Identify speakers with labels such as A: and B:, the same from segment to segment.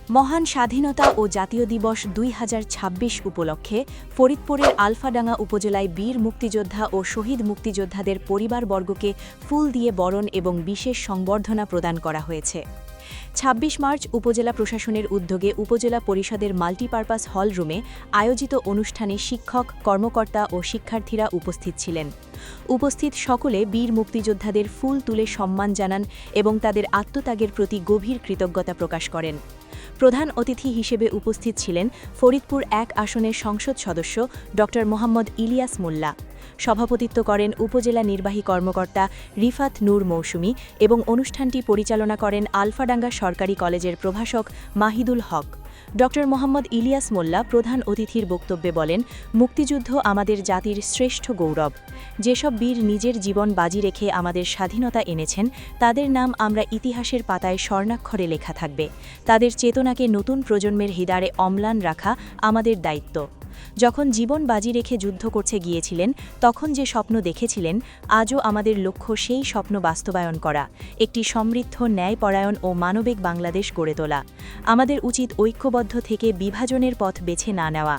A: মহান স্বাধীনতা ও জাতীয় দিবস ২০২৬ উপলক্ষে ফরিদপুরের আলফাডাঙ্গা উপজেলায় বীর মুক্তিযোদ্ধা ও শহীদ মুক্তিযোদ্ধাদের পরিবারবর্গকে ফুল দিয়ে বরণ এবং বিশেষ সংবর্ধনা প্রদান করা হয়েছে। ২৬ মার্চ উপজেলা প্রশাসনের উদ্যোগে উপজেলা পরিষদের মাল্টিপারপাস হল রুমে আয়োজিত অনুষ্ঠানে শিক্ষক, কর্মকর্তা ও শিক্ষার্থীরা উপস্থিত ছিলেন। উপস্থিত সকলে বীর মুক্তিযোদ্ধাদের ফুল তুলে সম্মান জানান এবং তাদের আত্মত্যাগের প্রতি গভীর কৃতজ্ঞতা প্রকাশ করেন। প্রধান অতিথি হিসেবে উপস্থিত ছিলেন ফরিদপুর ১ আসনের সংসদ সদস্য ড. মোহাম্মদ ইলিয়াস মোল্লা। সভাপতিত্ব করেন উপজেলা নির্বাহী কর্মকর্তা রিফাত নূর মৌসুমী এবং অনুষ্ঠানটি পরিচালনা করেন আলফাডাঙ্গা সরকারি কলেজের প্রভাষক মাহিদুল হক। ড. মোহাম্মদ ইলিয়াস মোল্লা প্রধান অতিথির বক্তব্যে বলেন, মুক্তিযুদ্ধ আমাদের জাতির শ্রেষ্ঠ গৌরব। যেসব বীর নিজের জীবন বাজি রেখে আমাদের স্বাধীনতা এনেছেন, তাদের নাম আমরা ইতিহাসের পাতায় স্বর্ণাক্ষরে লেখা থাকবে। তাদের চেতনাকে নতুন প্রজন্মের হৃদয়ে অম্লান রাখা আমাদের দায়িত্ব। যখন জীবন বাজি রেখে যুদ্ধ করতে গিয়েছিলেন, তখন যে স্বপ্ন দেখেছিলেন, আজও আমাদের লক্ষ্য সেই স্বপ্ন বাস্তবায়ন করা, একটি সমৃদ্ধ, ন্যায়পরায়ণ ও মানবিক বাংলাদেশ গড়ে তোলা। আমাদের উচিত ঐক্যবদ্ধ থেকে বিভাজনের পথ বেছে না নেওয়া।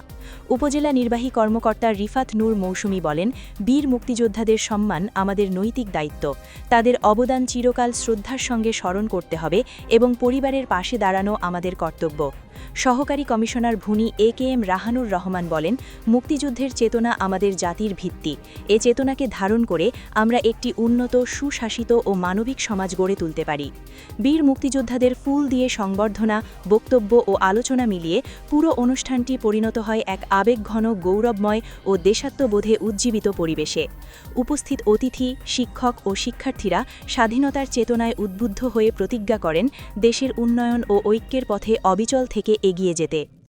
A: উপজেলা নির্বাহী কর্মকর্তা রিফাত নূর মৌসুমী বলেন, বীর মুক্তিযোদ্ধাদের সম্মান আমাদের নৈতিক দায়িত্ব। তাদের অবদান চিরকাল শ্রদ্ধার সঙ্গে স্মরণ করতে হবে এবং পরিবারের পাশে দাঁড়ানো আমাদের কর্তব্য। সহকারী কমিশনার ভুনি AKM রাহানুর রহমান বলেন, মুক্তিযুদ্ধের চেতনা আমাদের জাতির ভিত্তি। এ চেতনাকে ধারণ করে আমরা একটি উন্নত, সুশাসিত ও মানবিক সমাজ গড়ে তুলতে পারি। বীর মুক্তিযোদ্ধাদের ফুল দিয়ে সংবর্ধনা, বক্তব্য ও আলোচনা মিলিয়ে পুরো অনুষ্ঠানটি পরিণত হয় এক আবেগঘন, গৌরবময় ও দেশাত্মবোধে উজ্জীবিত পরিবেশে। উপস্থিত অতিথি, শিক্ষক ও শিক্ষার্থীরা স্বাধীনতার চেতনায় উদ্বুদ্ধ হয়ে প্রতিজ্ঞা করেন দেশের উন্নয়ন ও ঐক্যের পথে অবিচল থেকে এগিয়ে যেতে।